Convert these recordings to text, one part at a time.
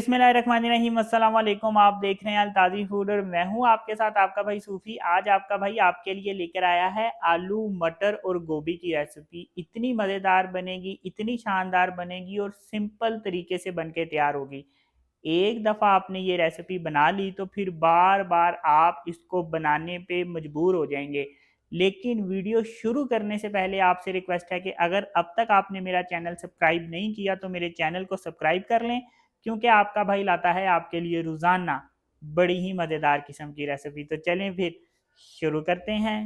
बिस्मिल्लाहिर्रहमानिर्रहीम, अस्सलाम वालेकुम। आप देख रहे हैं अलताज़ी फूड और मैं हूं आपके साथ आपका भाई सूफ़ी। आज आपका भाई आपके लिए लेकर आया है आलू मटर और गोभी की रेसिपी। इतनी मज़ेदार बनेगी, इतनी शानदार बनेगी और सिंपल तरीके से बन के तैयार होगी। एक दफ़ा आपने ये रेसिपी बना ली तो फिर बार बार आप इसको बनाने पे मजबूर हो जाएंगे। लेकिन वीडियो शुरू करने से पहले आपसे रिक्वेस्ट है कि अगर अब तक आपने मेरा चैनल सब्सक्राइब नहीं किया तो मेरे चैनल को सब्सक्राइब कर लें, क्योंकि आपका भाई लाता है आपके लिए रोज़ाना बड़ी ही मज़ेदार किस्म की रेसिपी। तो चलें फिर शुरू करते हैं।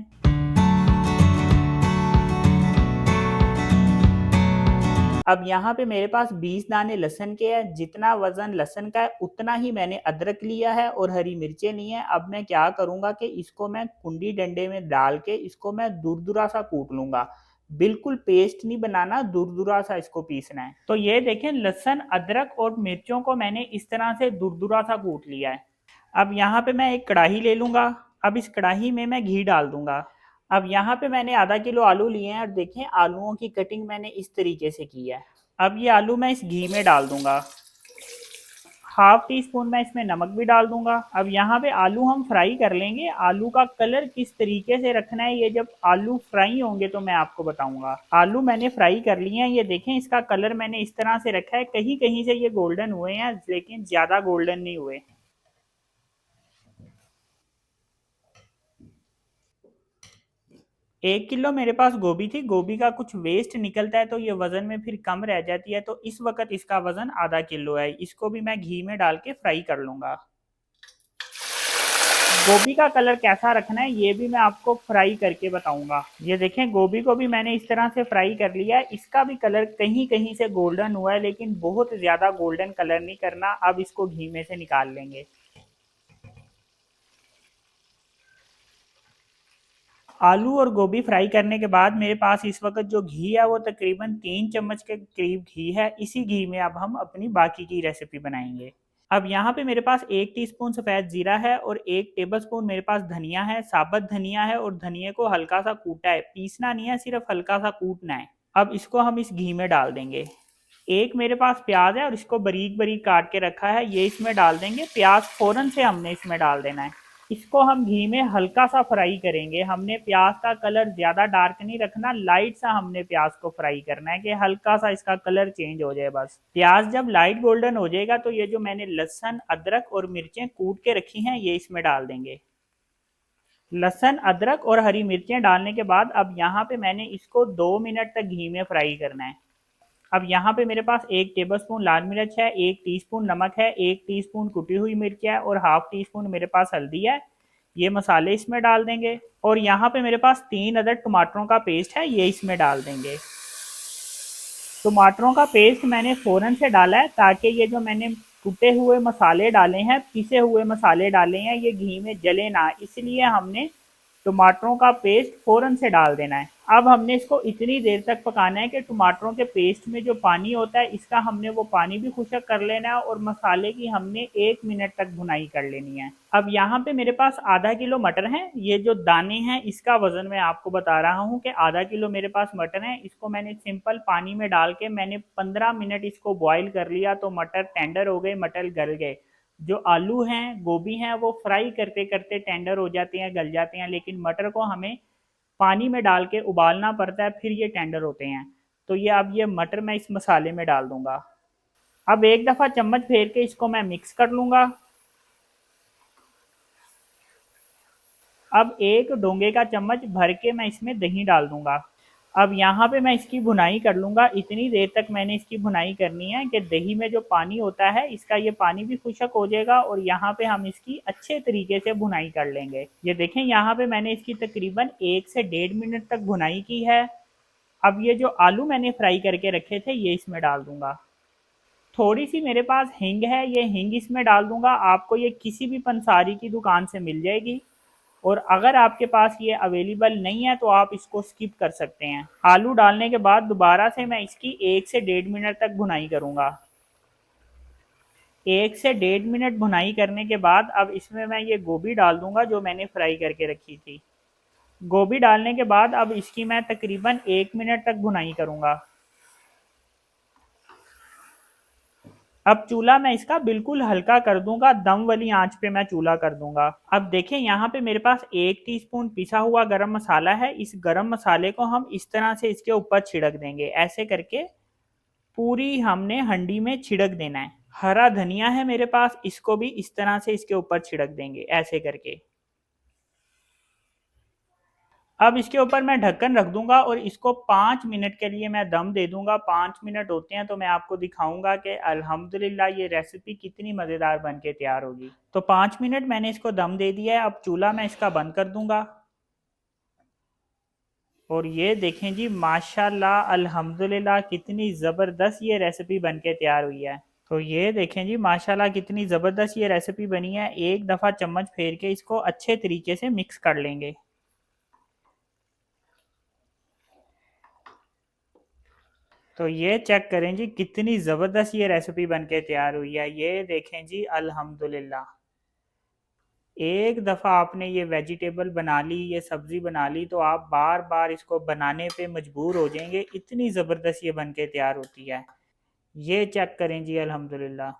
अब यहाँ पे मेरे पास 20 दाने लहसुन के हैं। जितना वज़न लहसुन का है उतना ही मैंने अदरक लिया है और हरी मिर्चें ली हैं। अब मैं क्या करूँगा कि इसको मैं कुंडी डंडे में डाल के इसको मैं दुरदुरा सा कूट लूँगा। बिल्कुल पेस्ट नहीं बनाना, दुरदुरा सा इसको पीसना है। तो ये देखें, लहसुन अदरक और मिर्चों को मैंने इस तरह से दुरदुरा सा कूट लिया है। अब यहाँ पे मैं एक कढ़ाई ले लूँगा। अब इस कढ़ाई में मैं घी डाल दूँगा। अब यहाँ पे मैंने आधा किलो आलू लिए हैं और देखें आलूओं की कटिंग मैंने इस तरीके से की है। अब ये आलू मैं इस घी में डाल दूँगा। हाफ टी स्पून मैं इसमें नमक भी डाल दूँगा। अब यहाँ पे आलू हम फ्राई कर लेंगे। आलू का कलर किस तरीके से रखना है ये जब आलू फ्राई होंगे तो मैं आपको बताऊँगा। आलू मैंने फ्राई कर लिए हैं। ये देखें इसका कलर मैंने इस तरह से रखा है। कहीं कहीं से ये गोल्डन हुए हैं लेकिन ज़्यादा गोल्डन नहीं हुए। 1 किलो मेरे पास गोभी थी। गोभी का कुछ वेस्ट निकलता है तो ये वज़न में फिर कम रह जाती है, तो इस वक्त इसका वज़न आधा किलो है। इसको भी मैं घी में डाल के फ्राई कर लूँगा। गोभी का कलर कैसा रखना है ये भी मैं आपको फ्राई करके बताऊंगा। ये देखें गोभी को भी मैंने इस तरह से फ्राई कर लिया है। इसका भी कलर कहीं कहीं से गोल्डन हुआ है लेकिन बहुत ज़्यादा गोल्डन कलर नहीं करना। अब इसको घी में से निकाल लेंगे। आलू और गोभी फ्राई करने के बाद मेरे पास इस वक्त जो घी है वो तकरीबन 3 चम्मच के करीब घी है। इसी घी में अब हम अपनी बाकी की रेसिपी बनाएंगे। अब यहाँ पे मेरे पास 1 टीस्पून सफ़ेद जीरा है और 1 टेबलस्पून मेरे पास धनिया है, साबुत धनिया है और धनिया को हल्का सा कूटा है, पीसना नहीं है, सिर्फ हल्का सा कूटना है। अब इसको हम इस घी में डाल देंगे। एक मेरे पास प्याज है और इसको बारीक बारीक काट के रखा है, ये इसमें डाल देंगे। प्याज फौरन से हमने इसमें डाल देना है। इसको हम घी में हल्का सा फ्राई करेंगे। हमने प्याज का कलर ज़्यादा डार्क नहीं रखना, लाइट सा हमने प्याज को फ्राई करना है कि हल्का सा इसका कलर चेंज हो जाए बस। प्याज जब लाइट गोल्डन हो जाएगा तो ये जो मैंने लहसुन अदरक और मिर्चें कूट के रखी हैं ये इसमें डाल देंगे। लहसुन अदरक और हरी मिर्चें डालने के बाद अब यहाँ पे मैंने इसको 2 मिनट तक घी में फ्राई करना है। अब यहाँ पे मेरे पास 1 टेबलस्पून लाल मिर्च है, 1 टीस्पून नमक है, 1 टीस्पून कुटी हुई मिर्च है और हाफ टी स्पून मेरे पास हल्दी है। ये मसाले इसमें डाल देंगे। और यहाँ पे मेरे पास 3 अदद टमाटरों का पेस्ट है, ये इसमें डाल देंगे। टमाटरों का पेस्ट मैंने फ़ौरन से डाला है ताकि ये जो मैंने कुटे हुए मसाले डाले हैं, पिसे हुए मसाले डाले हैं, ये घी में जले ना, इसलिए हमने टमाटरों का पेस्ट फ़ौरन से डाल देना है। अब हमने इसको इतनी देर तक पकाना है कि टमाटरों के पेस्ट में जो पानी होता है इसका हमने वो पानी भी खुशक कर लेना है और मसाले की हमने 1 मिनट तक भुनाई कर लेनी है। अब यहाँ पे मेरे पास आधा किलो मटर हैं। ये जो दाने हैं इसका वज़न मैं आपको बता रहा हूँ कि आधा किलो मेरे पास मटर है। इसको मैंने सिंपल पानी में डाल के मैंने 15 मिनट इसको बॉईल कर लिया तो मटर टेंडर हो गए, मटर गल गए। जो आलू हैं गोभी हैं वो फ्राई करते करते टेंडर हो जाते हैं, गल जाते हैं, लेकिन मटर को हमें पानी में डाल के उबालना पड़ता है फिर ये टेंडर होते हैं। तो ये अब ये मटर मैं इस मसाले में डाल दूंगा। अब एक दफ़ा चम्मच फेर के इसको मैं मिक्स कर लूँगा। अब एक डोंगे का चम्मच भर के मैं इसमें दही डाल दूंगा। अब यहाँ पे मैं इसकी भुनाई कर लूँगा। इतनी देर तक मैंने इसकी भुनाई करनी है कि दही में जो पानी होता है इसका ये पानी भी खुशक हो जाएगा और यहाँ पे हम इसकी अच्छे तरीके से भुनाई कर लेंगे। ये देखें यहाँ पे मैंने इसकी तकरीबन 1 से 1.5 मिनट तक भुनाई की है। अब ये जो आलू मैंने फ्राई करके रखे थे ये इसमें डाल दूंगा। थोड़ी सी मेरे पास हींग है, ये हींग इसमें डाल दूंगा। आपको ये किसी भी पंसारी की दुकान से मिल जाएगी और अगर आपके पास ये अवेलेबल नहीं है तो आप इसको स्किप कर सकते हैं। आलू डालने के बाद दोबारा से मैं इसकी 1 से 1.5 मिनट तक भुनाई करूंगा। 1 से 1.5 मिनट भुनाई करने के बाद अब इसमें मैं ये गोभी डाल दूंगा जो मैंने फ्राई करके रखी थी। गोभी डालने के बाद अब इसकी मैं तकरीबन 1 मिनट तक भुनाई करूंगा। अब चूल्हा मैं इसका बिल्कुल हल्का कर दूंगा, दम वाली आंच पे मैं चूल्हा कर दूंगा। अब देखें यहाँ पे मेरे पास 1 टीस्पून पिसा हुआ गरम मसाला है। इस गरम मसाले को हम इस तरह से इसके ऊपर छिड़क देंगे, ऐसे करके पूरी हमने हंडी में छिड़क देना है। हरा धनिया है मेरे पास, इसको भी इस तरह से इसके ऊपर छिड़क देंगे ऐसे करके। अब इसके ऊपर मैं ढक्कन रख दूंगा और इसको 5 मिनट के लिए मैं दम दे दूंगा। 5 मिनट होते हैं तो मैं आपको दिखाऊंगा कि अल्हम्दुलिल्लाह ये रेसिपी कितनी मज़ेदार बन के तैयार होगी। तो 5 मिनट मैंने इसको दम दे दिया है। अब चूल्हा मैं इसका बंद कर दूंगा और ये देखें जी माशाल्लाह अल्हम्दुलिल्लाह कितनी ज़बरदस्त ये रेसिपी बन के तैयार हुई है। तो ये देखें जी माशाल्लाह कितनी ज़बरदस्त ये रेसिपी बनी है। एक दफ़ा चम्मच फेर के इसको अच्छे तरीके से मिक्स कर लेंगे। तो ये चेक करें जी कितनी ज़बरदस्त ये रेसिपी बन के तैयार हुई है। ये देखें जी अल्हम्दुलिल्लाह। एक दफ़ा आपने ये वेजिटेबल बना ली, ये सब्ज़ी बना ली, तो आप बार बार इसको बनाने पे मजबूर हो जाएंगे, इतनी ज़बरदस्त ये बन के तैयार होती है। ये चेक करें जी अल्हम्दुलिल्लाह।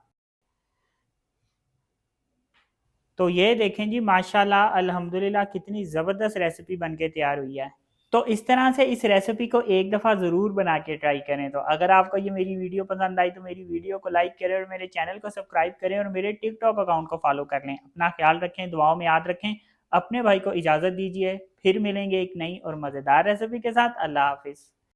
तो ये देखें जी माशाल्लाह अल्हम्दुलिल्लाह कितनी ज़बरदस्त रेसिपी बन के तैयार हुई है। तो इस तरह से इस रेसिपी को एक दफ़ा ज़रूर बना के ट्राई करें। तो अगर आपको ये मेरी वीडियो पसंद आई तो मेरी वीडियो को लाइक करें और मेरे चैनल को सब्सक्राइब करें और मेरे टिकटॉक अकाउंट को फॉलो कर लें। अपना ख्याल रखें, दुआओं में याद रखें। अपने भाई को इजाज़त दीजिए, फिर मिलेंगे एक नई और मज़ेदार रेसिपी के साथ। अल्लाह हाफिज़।